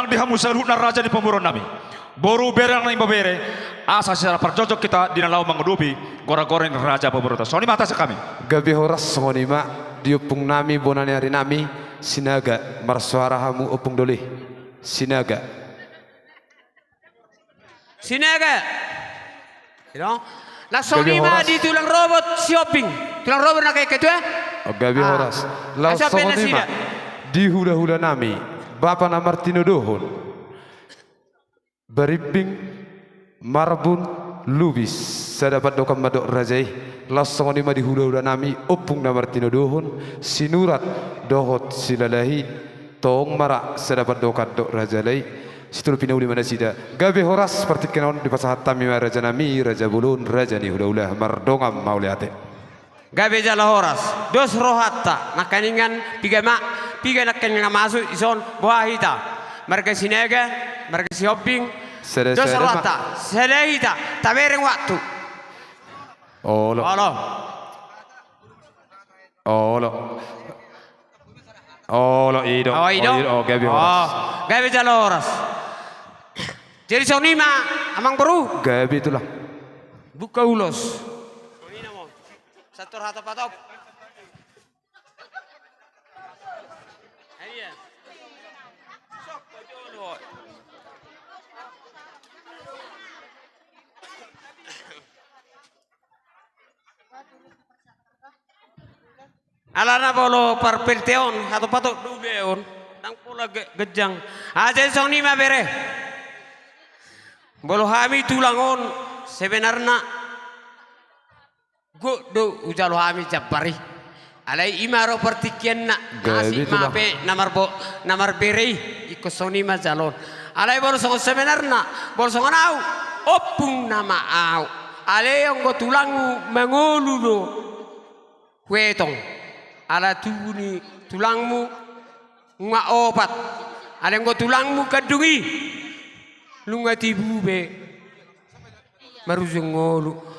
di hamu saluhna raja di pemuron nami. Boru berang na imbabere asa secara percocok kita di nalau mengudupi gora-goreng raja pemuron. Soni mata sekami. Gabi horas songonima diupung nami bonani hari nami sinaga marsuara hamu upung doli sinaga. Sinaga. You know? Lasonima di tulang robot shopping. Tulang robot na kayak gitu ya? Gabi horas. Lasonima di hula-hula nami Bapak Namartino Dohon Baribing Marbun Lubis sedapat dokam madok rajai lasonima di hula-hula nami opung Namartino Dohon sinurat dohot silalahi tong marak sedapat dokat dok rajalai situl pinau di mana sida gabe horas seperti kenaun di pasahat tami raja nami raja bulun raja ni hula-hula mardongam mauliate gabe jala horas dos rohatta nakaningan piga nakan nga masuk ison buah hita mereka sinega mereka shopping dos rohatta selehita tabereng waktu olo ido gabe horas gabe jala horas jadi sonima amang baru gabe itulah buka ulos satu rata patop. Iya. Sok dulu. Alana bolo perpelteon atau patok dubeon nang pula gejang. Aja soni ma bere. Bolo hami tulangon sebenarnya do ujalo hami jabari alai imaro partikian na nasi mape namar beri iko soni ma jalon alai bol songo sebenarna bol songo nau opung nama au alai yang go tulangu mengolu do wetong ala tuni tulangmu nga opat alai go tulangmu kadungi lunga tibube maruzungolu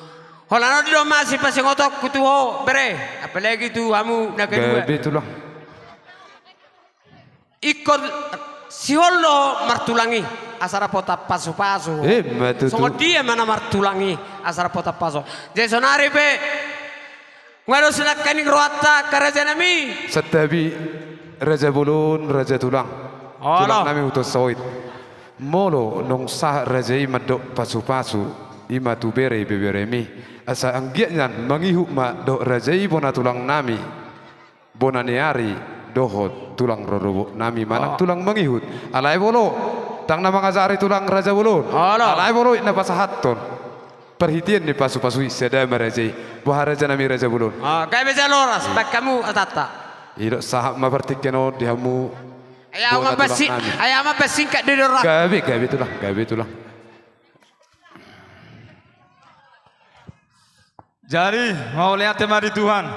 Holano di rumah masih pas ngotok kutuho bere apalagi tu kamu nak kedua itulah ikut si holo martulangi asara pota pasu-pasu songo dia mana martulangi asara pota pasu jadi sonari be ngaros nak kaning roata karaja nami setabi raja bulun raja tulang nami utus sawit molo nong sah rajai madok pasu-pasu ima tu bere beberemi asa anggiatnya mengihuk ma dok rajai bona tulang nami bona neari dohot tulang rorobo nami mana tulang mengihut alai bolo tang nama ngazari tulang raja bolo alai bolo ina pasahaton perhitian di pasu-pasui seda merajai buah raja nami raja bolo kaya beja loras bak kamu atata iro sahab ma pertikeno dihamu ayam apa singkat di dorang gabe itulah Jadi mau lihat tema di Tuhan,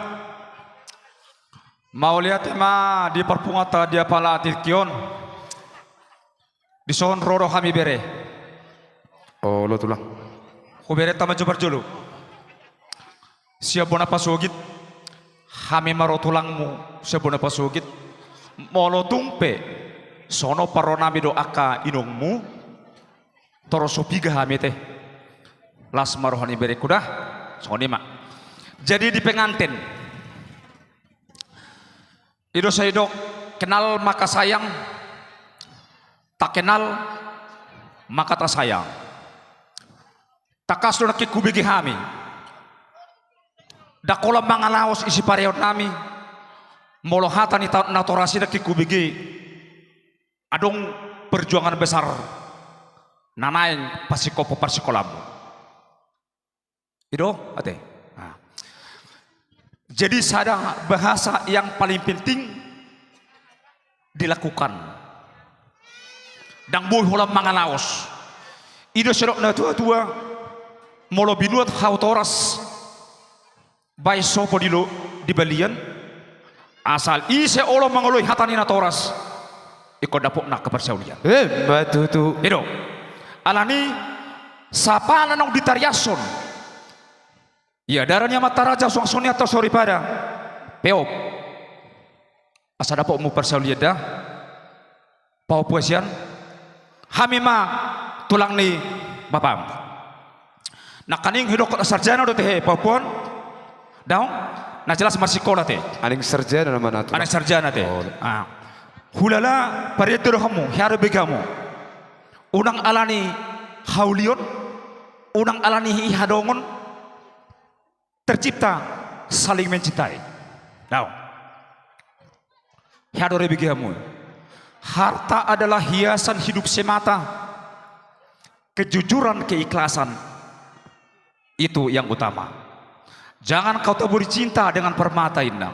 mau lihat tema di perpungata dia pala tirkion, di son roro kami bere. Oh lo tulang. Ku bere tama jubar julu. Siap bona pasugit, kami maro tulangmu siap bona pasugit. Molo tumpe, sono paronami do aka inungmu, toro sopiga kami teh. Las marohani bere kudah. Sonima. Jadi di pengantin Ido Saidok kenal maka sayang, tak kenal maka tak sayang. Takas nak kubigi hami. Dakola mangalaos isi pareot nami. Molohata ni natorasi nak kubigi. Adong perjuangan besar. Nanain pasikopo pasikolamu. Ido, ate. Nah. Jadi sadang bahasa yang paling penting dilakukan. Dang boy holam mangalaos. Ido serok na tua-tua molo binuat hautoras bay sopo dilo di balian asal ise olo mangoloi hatani na toras iko dapok na kepersaulian. Batu tu. Ido. Alani sapana nong ditariason. Ya darahnya mata raja suang atau sori pada peop asa dapat mu persaulian dah pau puasian Hamima tulang ni bapam. Nak kaning hidok sarjana do teh Papuan. Daung, na jelas marsikola teh. Aning sarjana nama natu. Anak sarjana teh. Hulala pariyatur kamu, hiara begamu. Unang alani haulion, unang alani ihadongon, tercipta saling mencintai. Daung. Hiara begamu. Harta adalah hiasan hidup semata. Kejujuran, keikhlasan itu yang utama. Jangan kau taburi cinta dengan permata indah.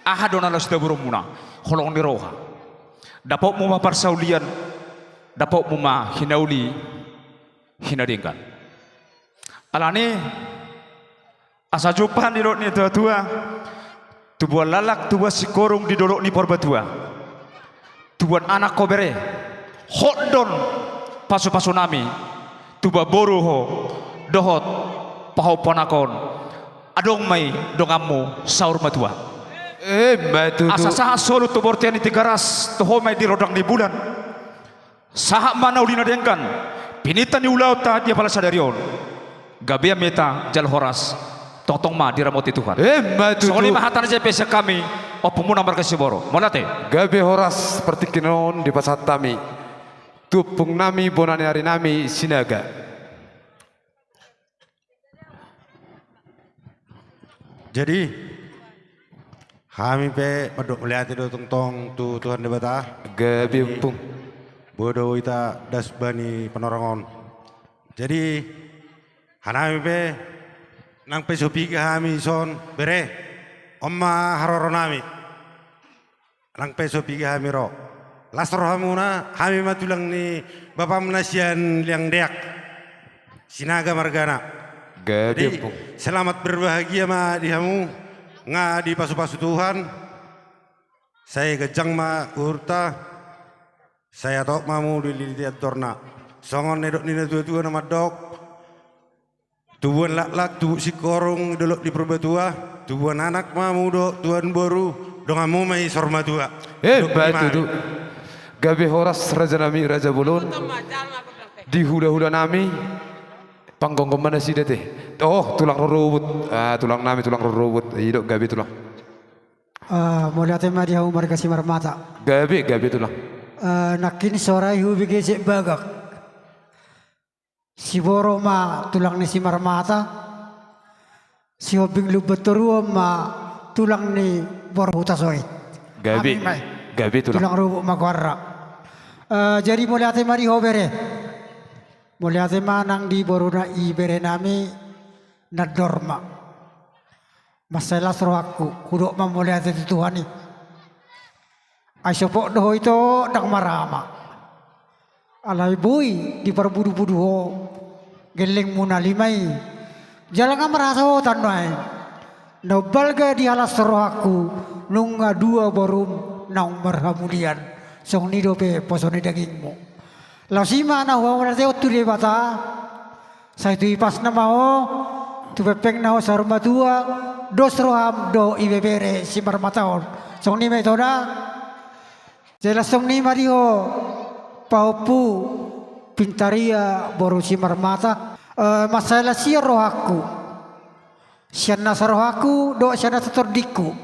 Ahadona la sudah berumuna, holong ni roha. Dapok mu parsaulian, dapok mu hinauli, hinadingkan. Alani asa jupan di ni tua-tua. Tubuan lalak, tubuan sikorung di dolok ni porbatua. Tubuan anak kau bere, hotdon pasu-pasu nami, tuba boruho, dohot, pahau panakon, adong mai dongamu saur matua. Batu Asa saha solu tu bortian iti garas, toho mai di rodang di bulan. Saha mana ulina dengkan, pinitan di ulau ta dia pala sadarion. Gabia meta jal horas, tong ma diramoti Tuhan. Batu Songoni mahatan JPS kami, opumuna markasi boro. Monate. Gabe horas seperti kinon di pasat tami. Tupung nami bonani hari nami sinaga. Jadi kami pe medok melihat itu tong tu Tuhan debata. Gabe umpung. Bodoh ita das bani penorongon. Jadi hanami pe nang pe sopi kami son bere omma haroro nami. Nang pe sopi kami ro. Lasro hamuna kami matulang ni Bapak Menasian liang deak. Sinaga Margana. Gabe Jadi umpung. selamat berbahagia ma di kamu nga di pasu-pasu Tuhan. Saya gejang ma urta. Saya tok mamu di liliat torna. Songon nedok nina tua-tua nama dok. Tubuan lak-lak tu si korong dolok di perbatua. Tubuan anak mamu dok tuan baru dongamu mai sorma tua. Batu tu. Gabe horas raja nami raja bulun. Di hula-hula nami. Panggung kemana sih dete? Oh, tulang rurubut. Tulang nami tulang rurubut. Hidup gabe tulang. Mulai tema dia umar kasih marmata. Gabe tulang. Nakin sorai hubi gesek bagak. Si boro ma tulang ni si marmata. Si hobing lubeteru ma tulang ni boro hutasoi. Gabe tulang. Tulang rubuk makwarra. Jadi mulai tema di hobere. Mulai tema nang di boro na ibere nami na dorma. Masalah suruh aku kuduk memulai hati Tuhan ni. Asyopok doh itu dak marama. Alai bui di perbudu-budu ho geleng muna limai. Jalan merasa ho tanai. Nobal ga di alas suruh aku nunga dua barum nang merhamulian. Song ni dope posone dagingmu. Lasima na huwa merasa otu de bata. Saya tu ipas nama ho. Tu pepeng na ho saruma dua. Dos roham do ibebere si marmataon. Song ni metoda. Jelas song ni mario paupu pintaria boru si marmata. Masalah si rohaku. Siana sarohaku do siana setordiku.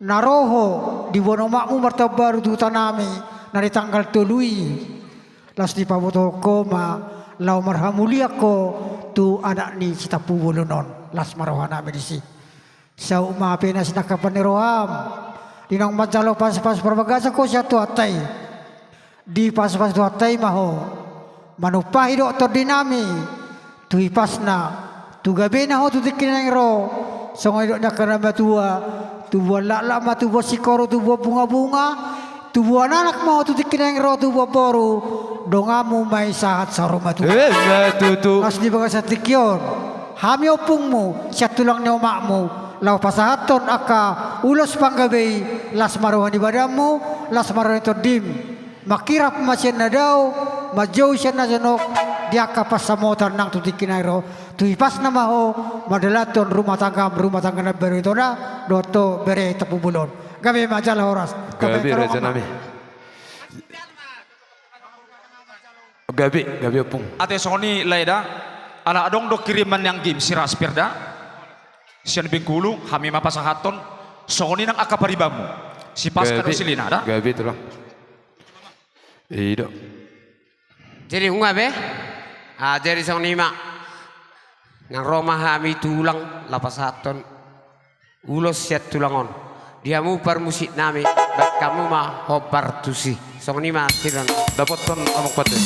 Naroho di bonomakmu martabaru tu tanami nari tanggal tului. Las di paboto koma lau marhamulia ko tu anak ni citapu bulunon las marohana medisi. Sau ma pena sinakapan ni roham. Dinang mancalo pas-pas perbagasa ko siya tu atay. Di pas-pas tu atay maho. Manupahi doktor dinami. Tu ipas na. Tu gabi na ho tu tikinang ro. So ngayon na karama tua. Tu buwan lak-lak tu buwan sikoro, tu buwan bunga-bunga. Tu buwan anak mo tu tikinang ro, tu buwan boru. Dongamu may sahat sa rumah tu. Mas di baga sa tikyon. Hami opung mo. Siya tulang ni umak mo. Lau pasahaton aka ulos panggabi las maruhan ibadamu las maruhan itu dim makirap masyan na daw majauh siya na janok dia kapasamotan nang tutikinairo tuipas na maho madalaton rumah tangga na baru itu na doto bere tapubulon gabi majalah horas gabi raja nami Gabi opung. Ate Sony leda ala adong do kiriman yang game si Raspirda sian Bengkulu kami mapasahaton Sony nang akaparibamu si Pasca do silina ada Gabi tulang. Iya. Jadi unga be? Jadi sang nima nang Roma kami tulang lapasaton ulos siat tulangon. Diamu par musik nami baik kamu mah hobar tusi. Sang nima tiran. Dapat ton amok pate.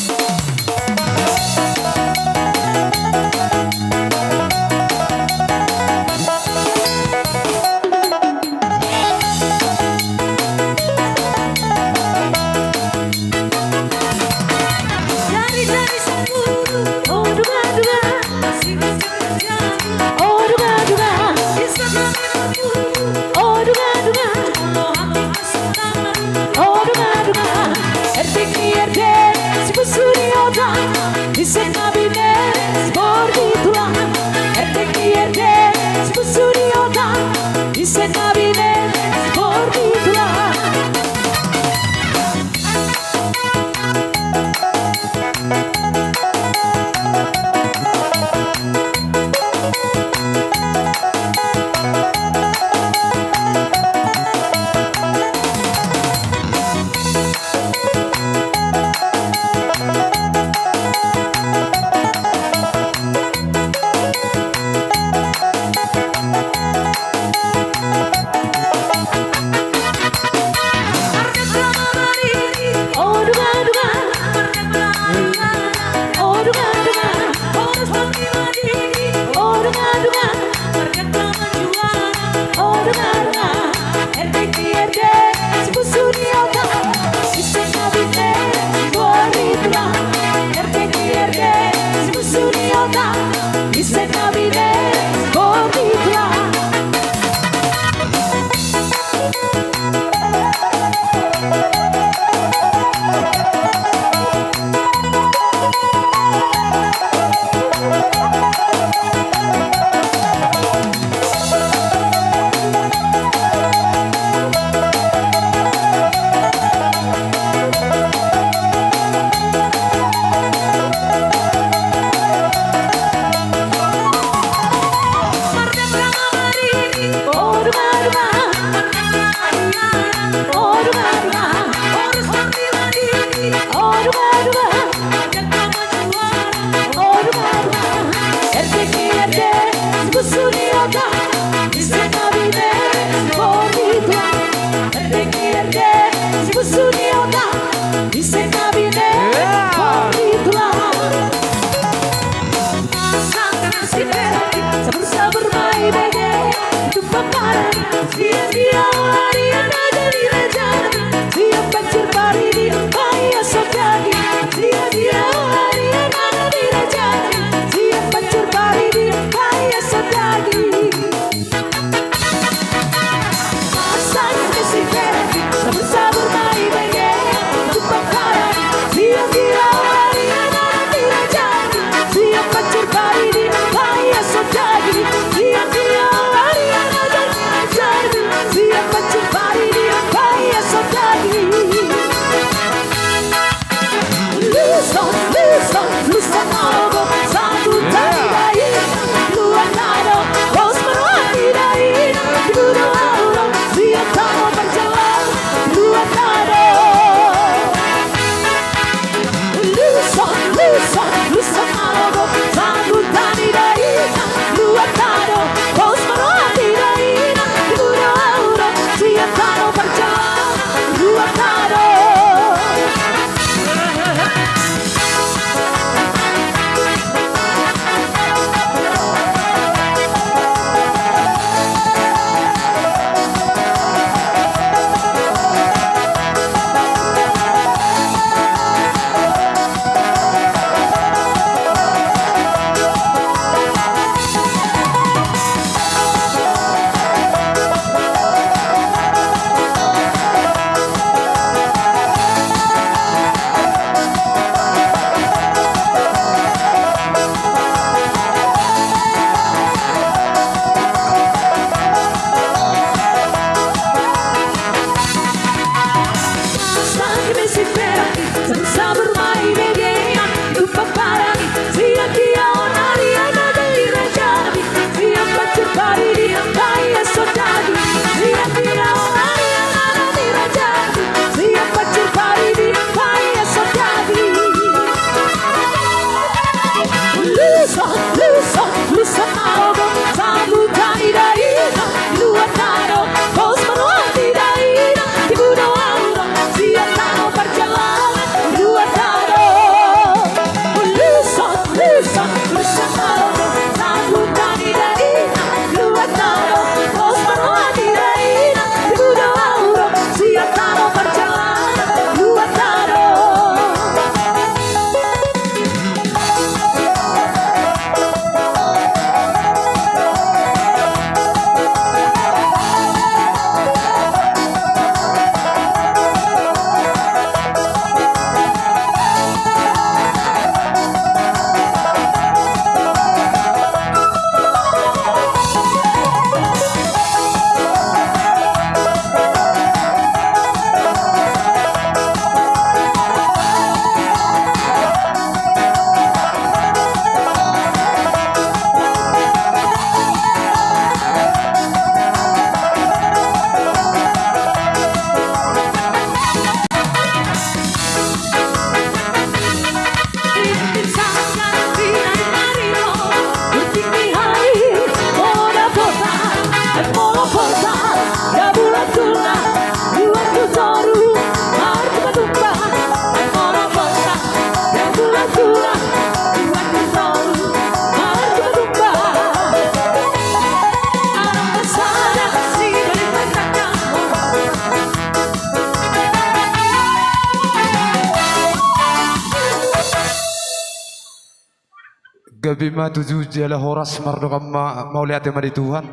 gabi ma tuju jala horas mardong mau lihat di Tuhan.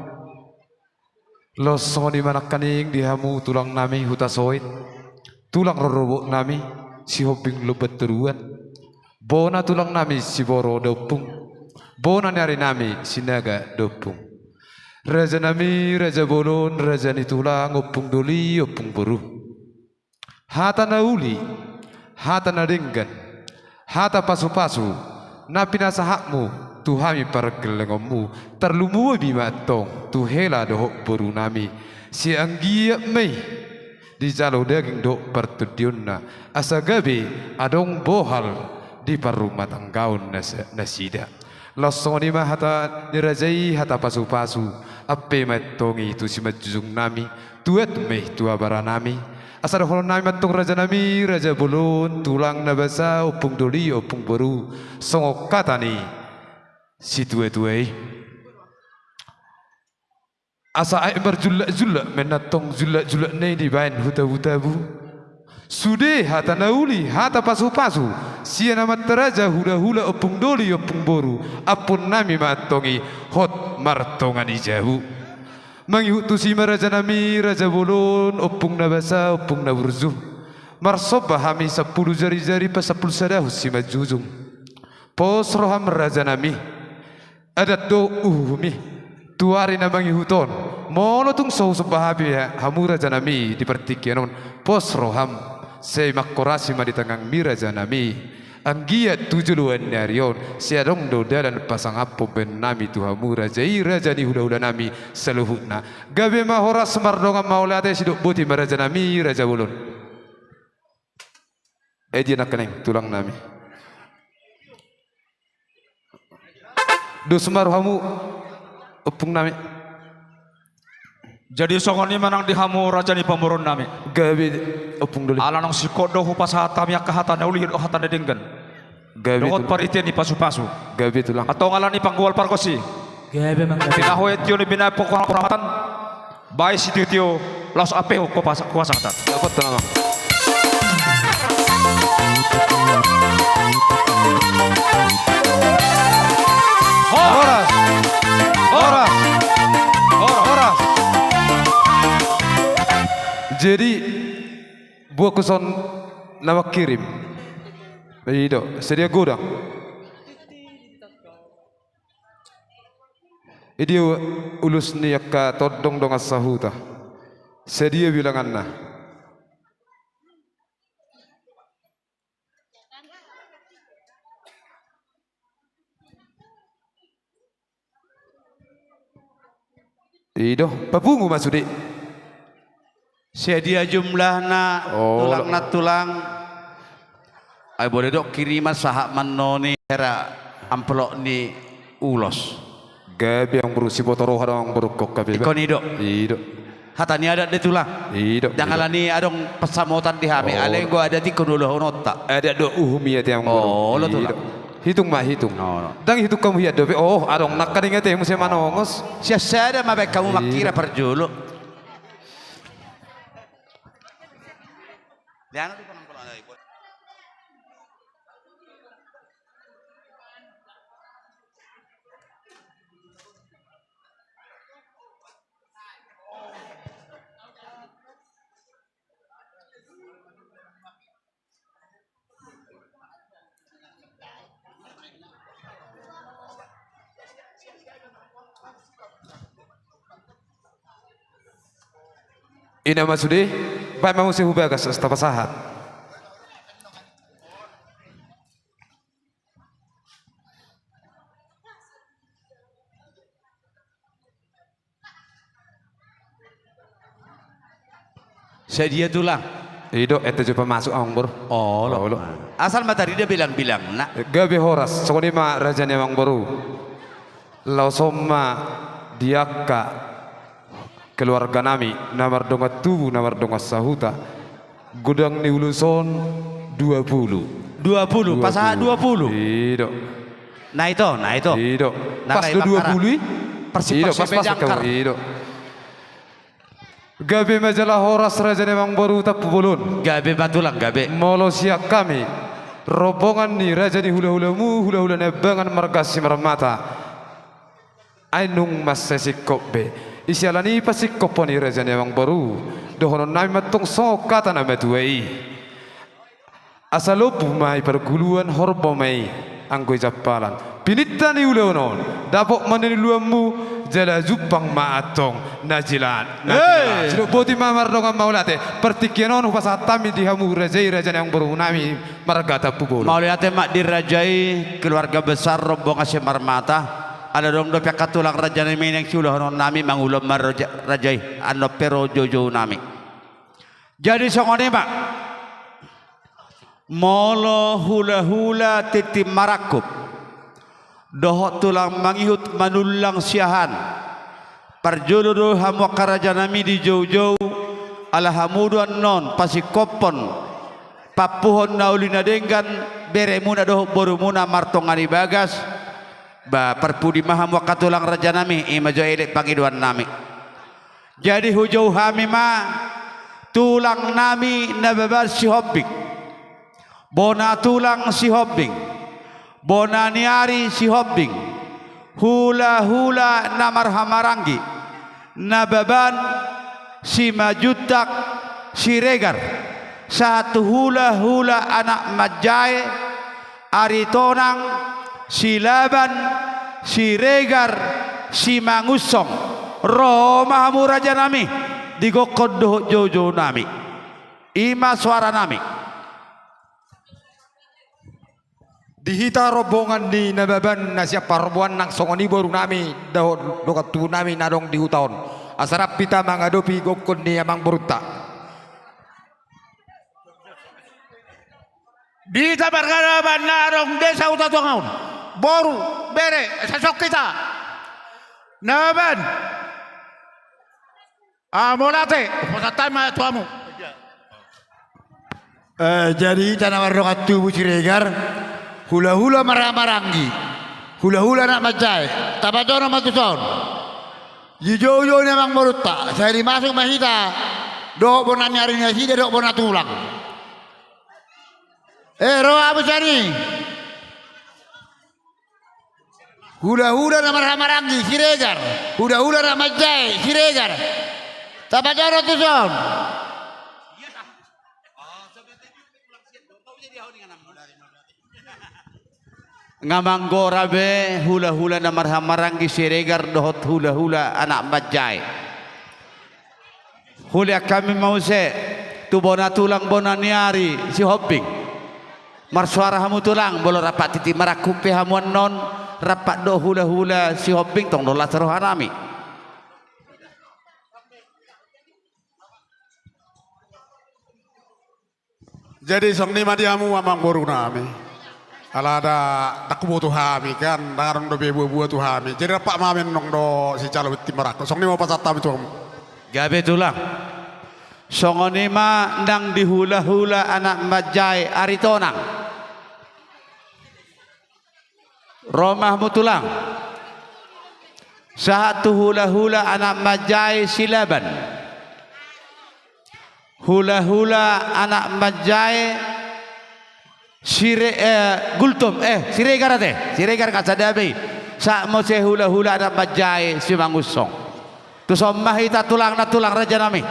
Los soni manak kaning dihamu tulang nami hutasoit. Tulang rorobok nami si hoping lubet teruan. Bona tulang nami si boro dopung. Bona nyari nami si naga dopung. Raja nami, raja bolon, raja ni tulang, opung doli, opung beru. Hata na uli, hata na ringgan, hata pasu-pasu, napi na sahakmu, tuhami pergelengommu, terlumu bimatong, tuhela dohok beru nami, si anggia mei, di jalo daging dok pertudiunna, asa gabe adong bohal di parumat anggaun nasida. Losoni mah hata dirajai hata pasu-pasu, ape matongi tu si majung nami, tuat meh tua baranami. Asal holon nami matong raja nami, raja bulun, tulang nabasa, opung doli, opung beru, songok kata ni si tua-tuai. Asa ai berjulak-julak menatong julak-julak ni di bain huta-hutabu. Sude hata nauli, hata pasu-pasu, sia nama teraja hula-hula opung doli, opung boru, apun nami matongi hot martongan ijabu. Mangihut si raja nami, raja bolon, opung nabasa, opung naburzu. Marsoba hami 10 jari-jari pas 10 sadahu si majujung. Pos roham raja nami, adat do uhumi, tuari na mangihuton. Mono tung so sebahabi hamu raja nami di pertikianon pos roham. Saya makorasi ma di tangang mira janami anggiat tujuluan nyarion siadong doda dan pasang apo ben nami tuhamu rajai rajani hula-hula nami seluhutna gabe ma horas mardonga maulate siduk buti maraja nami raja bulun dia nak keneng tulang nami dos marhamu opung nami. Jadi songoni manang dihamu raja ni pamurun nami. Gabi opung dulu. Alanong si kodo hupas hatam yak kahatan uli hatan denggan. Gabi. Dohot parite ni pasu-pasu. Gabi tulang. Atau ngalani panggual parkosi. Gabi mang gabi. Tinahoy tio ni bina pokok perawatan. Baik si tio laos ape ko kuasa hatan. Dapat tenang. Horas. Horas. Horas. Jadi buah kuson nama kirim. Itu sedia gudang. Ini ulus niaka todong dong asahuta. Sedia bilangan na. Itu papungu masudi. Sedia jumlahna tulang na tulang. Ay boleh dok kiriman sahak manoni era amplok ni ulos. Gabi yang berusi botoro hadang berukok gabi. Ikon idok. Itu. Hatani ada di tulang. Itu. Jangan ni adong pesamotan di hami. Ale gua ada di kedua nota. Ada do uhumiyat yang Oh, lo tulang. Hitung mah hitung. No. Dang hitung kamu hiat dobe. Oh, adong nak kadingat yang musim manongos. Siapa ada mabek kamu makira perjulu. Lihat tu kalau ada ikut. Ina masudi, baik mau sih hubagas tapasahat. Sedia tulang. Itu coba masuk anggur. Oh, lo. Asal matahari dia bilang-bilang nak. Gabi horas, sokoni ma raja nemang baru. Lau somma diaka keluarga nami namar donga tubuh namar donga sahuta gudang ni uluson 20 pasaha 20. Itu. Nah itu. Itu. Nah, Pas kayak 20. Persib Pas jangkar. Itu. Gabe majalah horas raja nemang baru tak bulun. Gabe batulang gabe. Molo siak kami rombongan ni raja ni hula-hulamu hula-hula nebangan margasi marmata ainung masesikop be isialani pasikop ni raja ni amang baru dohonon nami matong so kata na metuai asalobu mai perguluan horbo mai anggo japalan pinita ni hula-hulan dapok maneni luamu jala jupang maatong najilan silo boti mamar dongan maulate pertikienon upasatami dihamu rajai raja yang baru nami margata pubul maulate mak dirajai keluarga besar rombongan Semarmata ada dong do pihak tulang raja nami yang sulah nami mangulom rajai ano pero jojo nami jadi songone pak molo hula-hula titi marakub dohok tulang mangihut manulang siahan parjodoh hamu karaja nami di jauh-jauh alhamuduan non pasikopon papuhon naulina denggan beremuna dohok borumuna martongani bagas ba perpudi maham wakatulang raja nami imajo edek pangiduan nami jadi hujau hami ma tulang nami nababar si hobbing bona tulang si hobbing bonaniari si hobbing hula-hula namar hamarangi nababan si majutak si regar satu hula-hula anak majai aritonang si laban si regar si mangusong roma hamu raja nami digokod doh jojo nami ima suara nami dihita rombongan di nababan na siya parbuan ng songoni baru nami dokat tu nami nadong di hutaon asarap pita mangadopi gokon ni amang beruta di tabarkaraban narong desa utatuangaun boru bere sasok kita naban amolate posatay ma tuamu jadi tanah rokat tubuh ciregar hula-hula maramarangi hula-hula nak macai tabadono matuson jijojo ni amang beruta saya dimasuk mahita dok bona nyari nasi dok bona tulang roh apa cari hula-hula nama ramarangi siregar hula-hula nama jai siregar tabadono tuson ngamanggora be hula-hula na marhamaranggi siregar dohot hula-hula anak majai hula kami mau se tu bona tulang bona niari si hopping marsuara hamu tulang bolo rapat titi marakupe hamuan non rapat do hula-hula si hopping tong dola serohanami Jadi song ni madiamu amang boru nami. Ala ada tak butuh hami kan, darang do bebu buah tu hami. Jadi rapak mamen nong do si calo timarak. Song ni mau pasat tabi tuam. gabe tulang songoni ma ndang dihula-hula anak majai aritonang romahmu tulang satu hula-hula anak majai silaban hula-hula anak majai gultum siregar kacadabi sa mo se hula-hula anak majai si mangusong tu sommahita tulang na tulang raja nami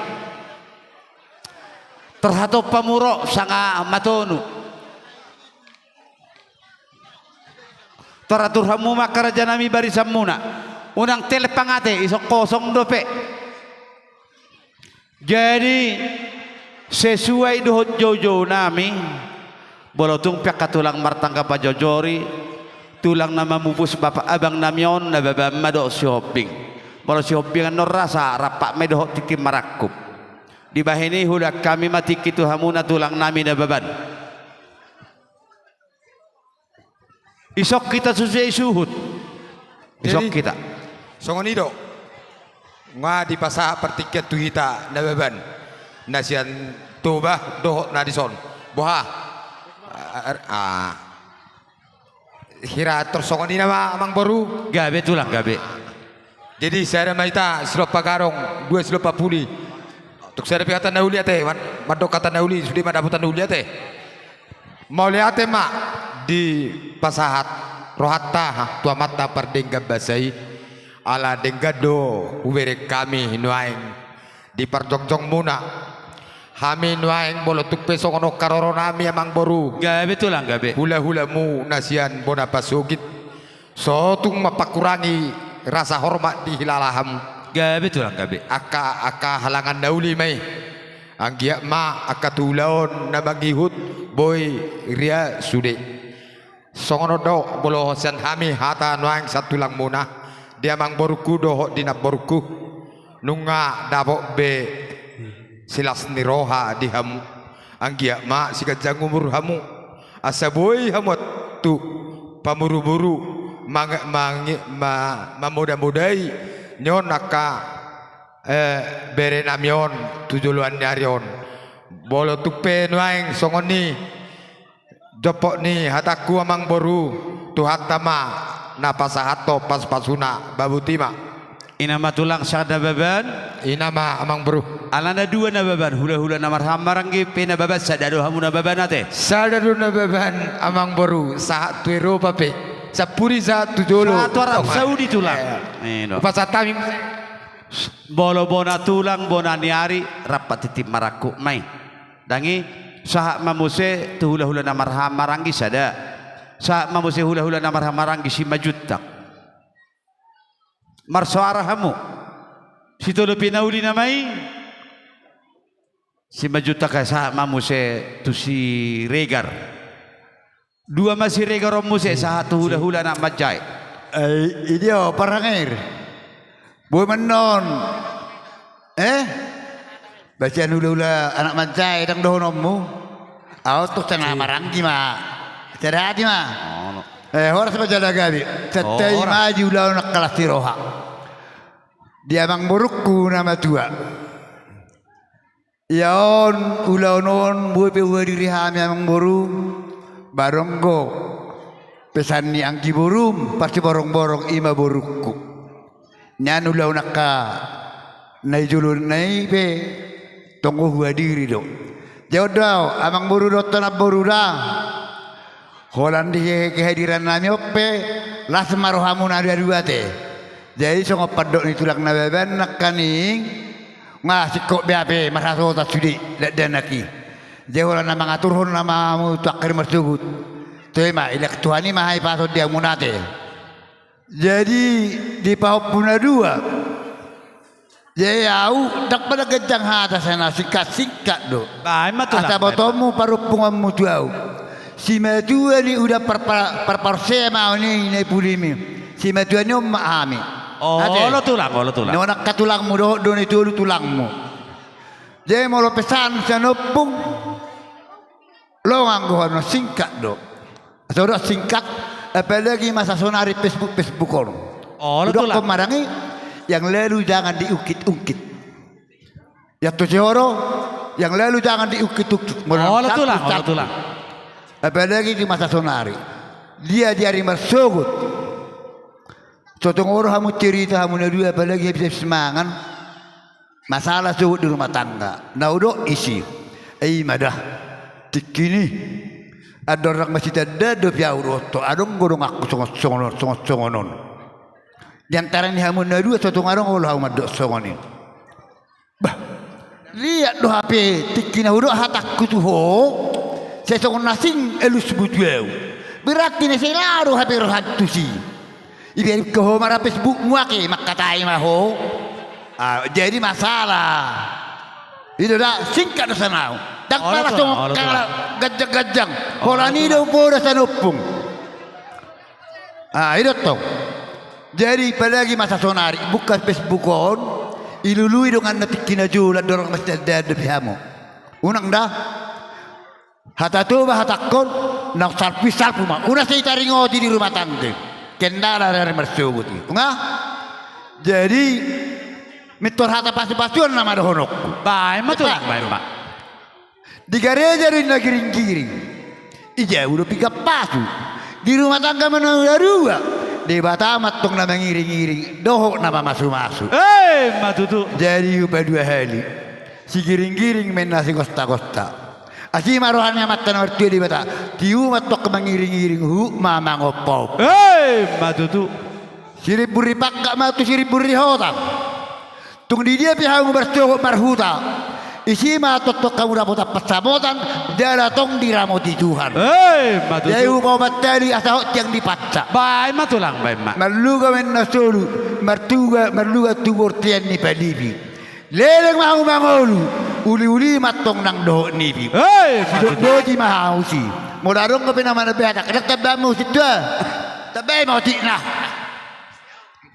terhadap pamurok sanga matonu teratur hamu maka raja nami barisan muna unang telepangate isok kosong dope jadi sesuai dohot jojo nami bolotung pihak tulang martangga pajojori tulang nama mupus bapak abang namion na baba madok shopping bolo shopping no rasa rapak medohot tiki marakub di bahini hulak kami mati kitu hamuna tulang nami na baban isok kita susui suhut isok kita songonido nga di pasa pertiket tu hita na beban nasian tubah doh nadison boha kira tersongoni nama amang baru gabe tulang gabe jadi saya maita selopa garong 2 selopa puli untuk saya pikatan nauli ate madok kata nauli sudah madaputan nauli ate Mau lihat mak di pasahat rohatta tua mata perdengga basai ala denggado ubere kami nuaing di perjongjong muna kami nuaing bolo tupe songono karoro nami amang boru Gabe tulang gabe. hula mu nasian bona pasugit sotung mapakurangi rasa hormat di hilalaham Gabe tulang gabe. aka halangan dauli mai anggia ma aka tulaon na magihut boy ria sude songono do bolo hosan hami hata nuang satulang muna dia mang boruku do dinap boruku nunga dabo be silas niroha di hamu anggia ma sikajang umur hamu asa boy hamut tu pamuru-buru mamuda-mudai nyon aka bere namion tujuluan nyarion bolo tupe nuaing songoni jopok ni hataku amang boru tuhatama napasahato pas pasuna babutima Inama tulang sada baban. inama amang boru Alana dua na baban. Hula-hula na marhamaranggi pena baban sadado hamuna babanate. sadaduna beban amang boru saat tuero pape sapuri sa tujolo Satu Arab Saudi tulang. Ino. pasatami Bolo bona tulang bona niari rapat titip maraku mai. Dangi sahak mamuse tu hula-hula na marhamaranggi sada. Sahak mamuse hula-hula na marhamaranggi si majutak. Marsuara hamu. Si tolo pinauli na mai. Si majutak sahak mamuse tu si regar. Dua masih regar omuse sahak tu hula-hula na majai. Ini parangir. Boy menon. Bacaan hula-hula anak mancai tang dohonommu. Auto tanah maranggi ma. Cerah di ma. Horas baca lagabi. Tetai maju lawan kelas tiroha. Dia mang burukku nama tua. Yaon ulaonon boy pe diri hami mang boru. Baronggo. Pesan ni angki borum pasti borong-borong ima borukku. Nyan ulaw naka naijulun nai be tunggu hua diri do. Jauh daw amang boru do tanah boru dah. Holandi kehadiran nami ope las marohamu nari dua te. Jadi songo padok ni tulang nabeban nakaning ngasih kok beape maraso tak sudi dan naki. Jauh orang nama ngaturhun nama mu takir mersugut. Tema ilak tuani mahai pasod dia munate. Jadi di Papua dua. Jadi au tak pada gejang hata sana singkat do. Asa botomu parupungamu tuau. Si matua ni udah perparsema ni pulimi. Si matua ni memahami. Lo tulang. Ni nak katulangmu do ni tulangmu. Jadi mau pesan sanopung. Lo nganggo singkat do. Saudara singkat apalagi masa sonari Facebook orang. Udah kemarangi yang lalu jangan diukit-ukit. Ya tu joro yang lalu jangan diukit-ukit. Tulang. Apalagi di masa sonari. Dia diari mersogut. Sotong orang kamu cerita kamu dua apalagi habis semangan. Masalah sogut di rumah tangga. Nah udah isi. Madah. Tikini. Ada orang masih ada dia uroto. Adong gorong aku songonon. Di antara ni hamun dua satu orang Allah hamadok songoni. Bah, lihat do HP tikina udah hatakku tu ho. Saya songon nasing elus bujuau. Berarti ni saya laru HP rohat tu si. Ibi ke ho mara Facebook muake makatai maho. Jadi masalah. Itu dah singkat do sanau. Tak pala songo kala gajang-gajang. Holani do boda sanopung. Itu toh. Jadi apalagi masa sonari bukan Facebook on ilului dengan natik kinaju dorong masjid ada pihamu. Unang dah hata tu bah hatakon nak salpi mah. Una saya taring di rumah tangga. Kendala dari mersugut. Ngah. Jadi mitor hata pasti-pastian nama dohonok. Baik betul. Di gereja di giring-giring. Ija udah piga pasu. Di rumah tangga mana udah dua. Di Batamat tong nama ngiring-ngiring dohok nama masuk-masuk. Matutu. Jadi upah dua hari. Si giring-giring main nasi kosta-kosta. Asi marohannya matan ortu di bata. Tiu matok mengiring-iring mama ngopop. Matutu. Sirip buri pakka matu sirip buri hota. Tung di dia pihak berstokok marhuta. Isi matok kamu dapat pesamotan darah tong diramoti Tuhan. Matutu. Jadi mau materi asal yang dipacak. Baik matulang baik mak. Maluga men nasulu marluga tubur tian ni palibi. Leleng mau mangolu. Uli-uli matong nang doh nibi. Doji mahausi. Modarong ka pinamana beta. Kada tabamu sidwa. Tabay mau tikna.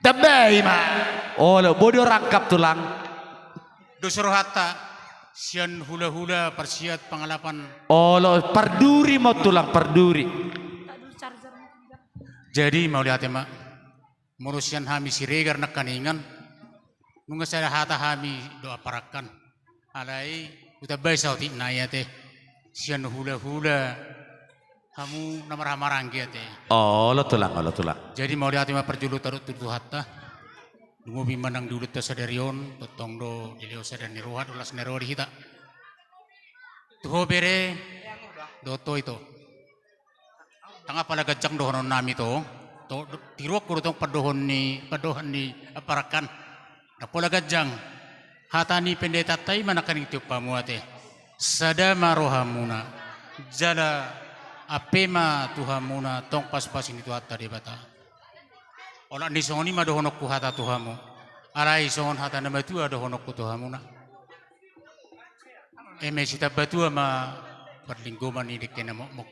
Tabay ma. Oh, lo bodoh rangkap tulang. Dusro hatta sian hula-hula persiat pengalapan. Oh, lo perduri mau tulang perduri. Jadi mau lihat mak. Murusian hami siregar nak kaningan. Nunggu saya hata hami doa parakan. Alai udah baik sauti naya teh. Sian hula-hula. Kamu namar-hamarang teh. Oh, lo tulang. Jadi mau lihat mak perjulu tarut tutu hatta. Dungo bimanang dulu tasadarion, totong do dilio sadan niruhat ulas nero di hita. Tuho bere doto itu. Tangga pala gajang dohonon nami to tiruak ko tong padohon ni aparakan. Napola gajang hatani pendeta tay manakaning tiup pamuate. Sada marohamuna jala apema tuhamuna tong pas-pasin itu hatta di bata. Ola ni soni ma dohonok ku hata tuhamu. Alai son hata nama tu ada honok ku tuhamu na. Eme sita batu ama perlinggoman ni dikena mok.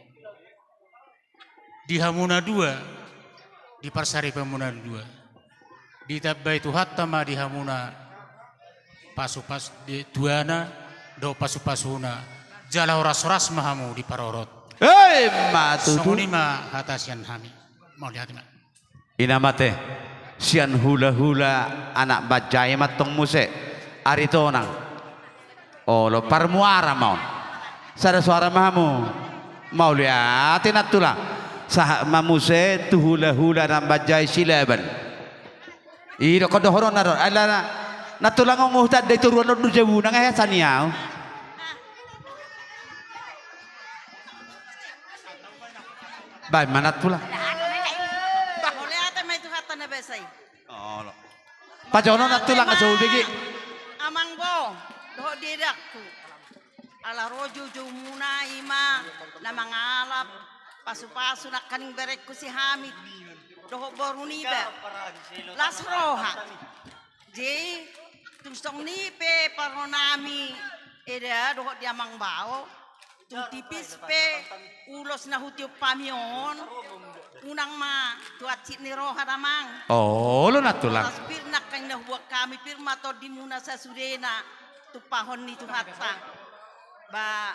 Di hamuna dua, di parsari pamuna dua. Di tabai tu hatta ma di hamuna pasu-pas di tuana do pasu-pasuna. Jala oras-oras mahamu di parorot. Matutu. Soni ma hata sian hami. Mau lihat ma. Inamate sian hula-hula anak bajai matong muse aritonang. Oh lo parmuara mau. Sada suara mahamu. Mau liatin atulah. Sah mamuse tu hula-hula anak bajai silaban. Iro kodohoron naro. Ala natulang ang muhtad day turuan do jabu nang saniaw. Bay manat pula. Oh, pajono na tulang sa ubigi. Amang bo, doho didakku. Ala rojo muna ima na mangalap pasu-pasu nak kaning berekku si Hamid. Doho boruniba. Las roha. Jadi tungsong nipe paronami eda doho diamang bao. Tung tipis pe ulos na hutiup pamion. Unang ma tuat cit ni roha damang. Oh, lo natulang. Pas pirna kanya buat kami pirma to di muna sa sudena tu pahon ni tu hatta. Ba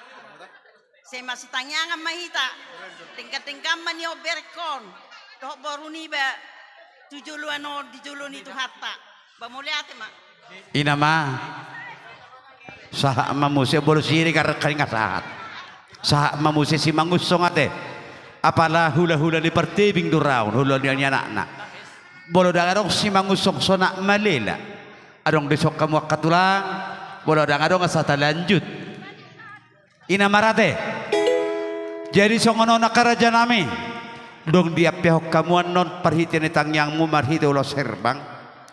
saya masih tanya ngam mahita. Tingkat-tingkat manio berkon. Doh baru ni ba tujuluan no dijuluni tu hatta. Ba mulai ate ma. Ina ma. Sah mamuse bolu siri karing saat. Sah mamuse si mangusong ate. Apalah hula-hula di pertibing duraun hula dia anak-anak. Bolo dangarong si mangusong sonak malela. Adong besok kamu katulang. Bolo dangarong asata lanjut. Ina marate. Jadi songono nakaraja nami. Dong dia pihok kamu non perhitian itang yang mu marhiti ulo serbang.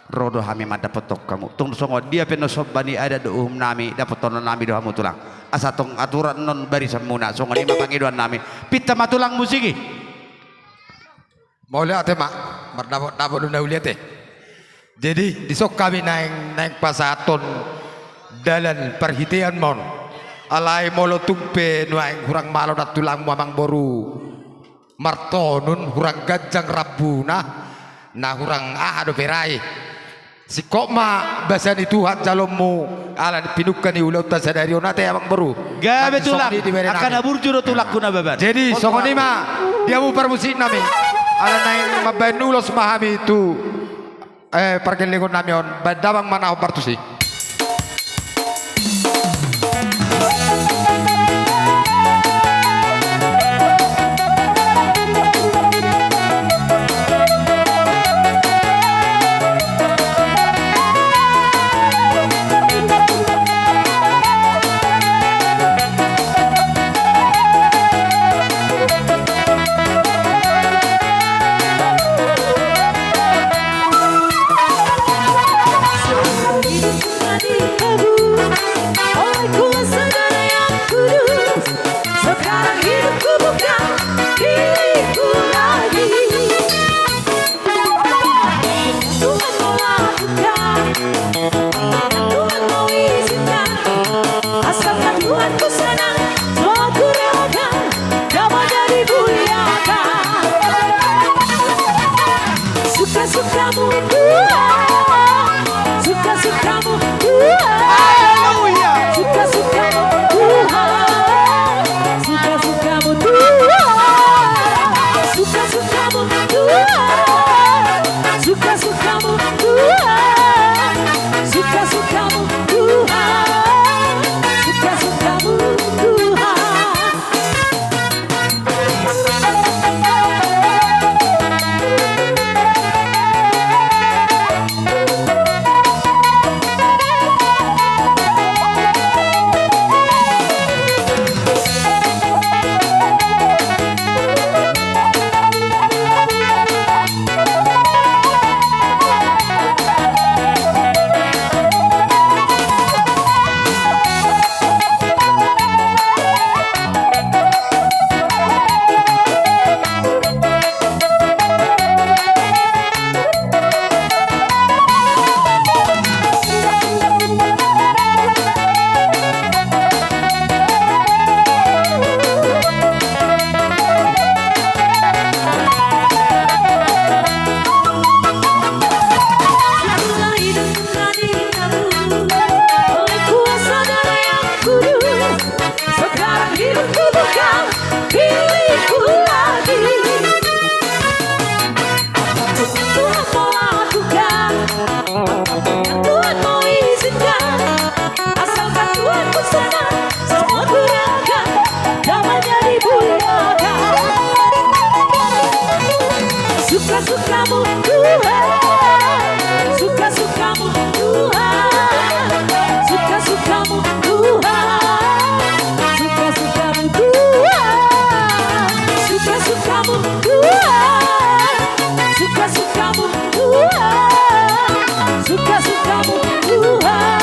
Rodo hami madapotok kamu. Tung songo dia penosobani ada dohum nami dapat tonon nami dohamu tulang. Asatong aturan non barisan muna songo lima pangiduan nami. Pita matulang musiki. Mau lihat mak, dapat udah lihat Jadi disok kami naik pasaton dalan perhitian mon. Alai molo tumpe nuaing hurang malo dat tulang mamang boru. Martonun hurang gajang rabuna. Nah hurang ado perai. Si kokma bahasa ni Tuhan jalommu ala pinukan ni ulau ta sadari onate abang baru. Gabe tulang akan aburjuro tulak kuna babar. Jadi songonima dia mu permusik nami. Ala naing mabanulos mahami itu pergelingon nami on badabang mana opartusi. diriku lagi. Tuhan mau lakukan, Tuhan mau izinkan, asalkan Tuhanku senang, semua ku relakan, damai jadi muliakan. Suka-sukamu Tuhan, suka-sukamu Tuhan, suka-sukamu Tuhan, suka-sukamu Tuhan, suka-sukamu Tuhan, suka-sukamu Tuhan, suka-sukamu Tuhan, suka-sukamu Tuhan. Suka-sukamu Tuhan, suka-sukamu Tuhan, suka-sukamu Tuhan, suka-sukamu Tuhan, suka-sukamu Tuhan, suka-sukamu Tuhan, suka-sukamu Tuhan, suka-sukamu Tuhan.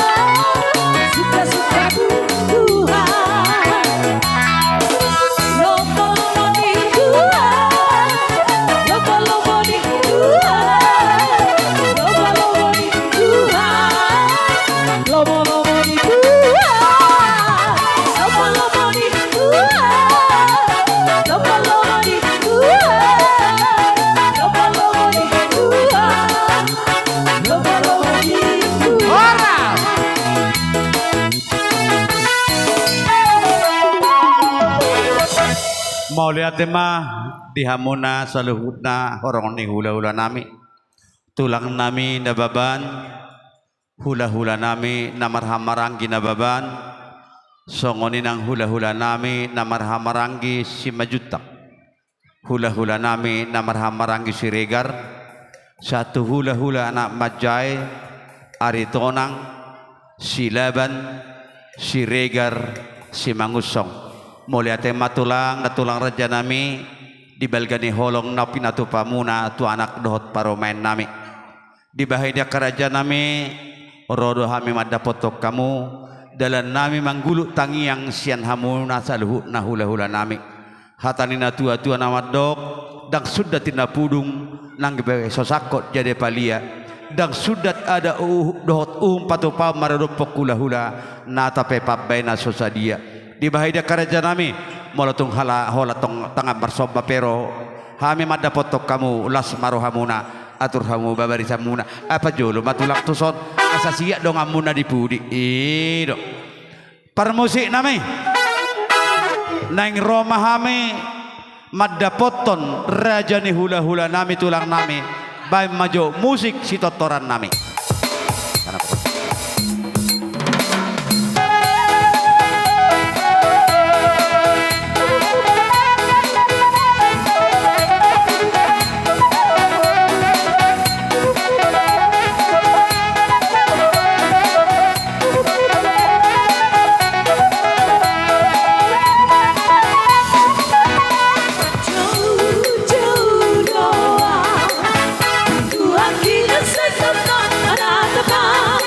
Mau lihat mah dihamuna saluhutna horong ni hula-hula nami tulang nami nababan hula-hula nami namarhamaranggi nababan songoni nang hula-hula nami namarhamaranggi si majutak hula-hula nami namarhamaranggi si regar satu hula-hula anak majai aritonang si laban si regar si mangusong Mulia tema tulang raja nami di balgani holong napi natu pamuna tu anak dohot paromain nami di bahaya kerajaan nami rodo hami mada potok kamu dalam nami manggulu tangi yang sian hamu nasaluhu nahula-hula nami hatani tua-tua nama dok dak sudah tina pudung nang gebewe sosakot jadi palia dak sudah ada dohot patu pam maradopok hula-hula nata pepap baina sosadia di bahaya kerajaan nami molotung hola tong tangam barsoba pero hami mada potok kamu las marohamuna atur hamu babari samuna apa jolo matulak tuson asa siak dong amuna dipudi do permusik nami nang Roma hami mada poton raja ni hula-hula nami tulang nami bay majo musik si totoran nami. Tuhan kita sesuatu menatakan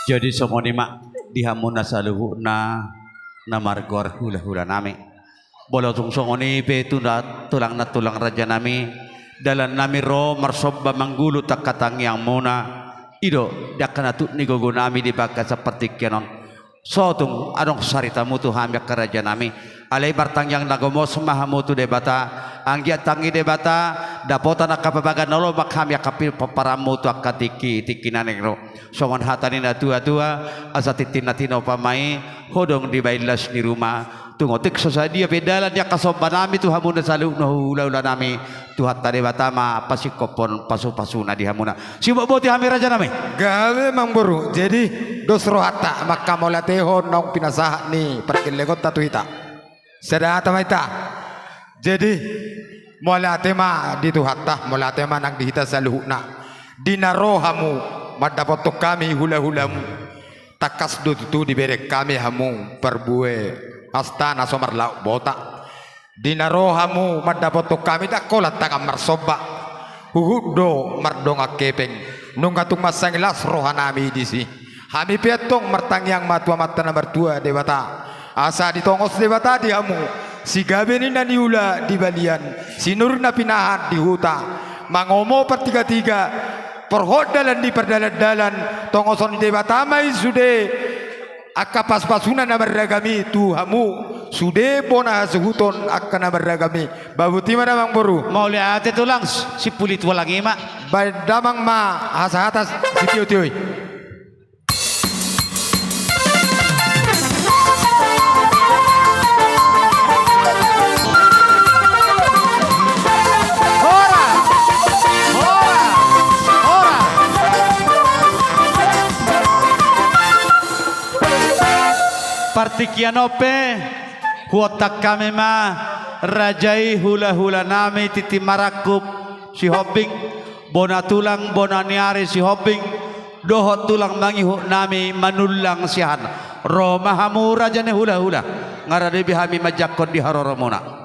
Jadi songoni mak dihamuna saluhu na margor hula-hula nami. Bolo tung songoni pe tulang raja nami dalam nami ro marsobba manggulu tak katang yang mona ido dakana tu nigogo nami dibaka seperti kenon sotung adong sarita mutu hamyak keraja nami alai bartang yang nagomos mahamutu debata anggia tangi debata dapota nakapabaga nolo makhamyak kapil paparamutu akatiki tikinanegro songon hatani na tua asa titinatino pamai hodong di bailas di rumah tungotik sosadia pedala dia kasoba nami tu hamuna salu no hula nami tuhat tade batama pasikopon pasu-pasuna di hamuna sibuk boti hami raja nami gawe mang boru jadi dos rohata maka molatehon nong pinasah ni perkin legot tatu hita sedata maita jadi molatema di tuhatta molatema nang dihita saluhna dinarohamu madapotok kami hula-hulamu takas dutu diberek kami hamu perbuwe astana somar lau botak dinarohamu madapotok kami tak kolat takam marsoba huhudo mardonga kepeng nunggatung masangilas rohanami disi hami pietong martangyang matua mata nomor 2 dewata asa ditongos dewata diamu si gabeni na niula di balian si nurna pinahat di huta mangomo pertiga-tiga perhodalan di perdalan-dalan tongoson dewata mai sude akka pas-pasuna na beragami tuhamu sude bona sehuton akka na beragami babuti mana mang boru mau lihat itu lang si pulit walangi mak badamang ma hasahatas si tioi Partikianope huotak kami ma rajai hula-hula nami titi marakup si hobing bona tulang bona niari si hobing dohot tulang mangihu nami manulang sihan roma hamu rajane hula-hula ngarade bihami majakon di haroromona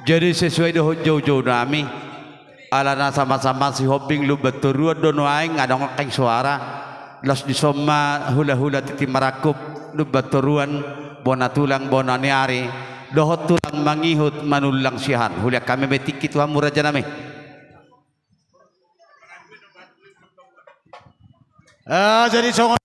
jadi sesuai dengan jauh-jauh nami alana sama-sama si hobing lu beturua dono aing ngadong keng suara las disoma hula-hula titi marakup lu beturuan bona tulang bona niari dohot tulang mangihut manulang sihan hulia kami betiki tuhan muraja nami jadi songon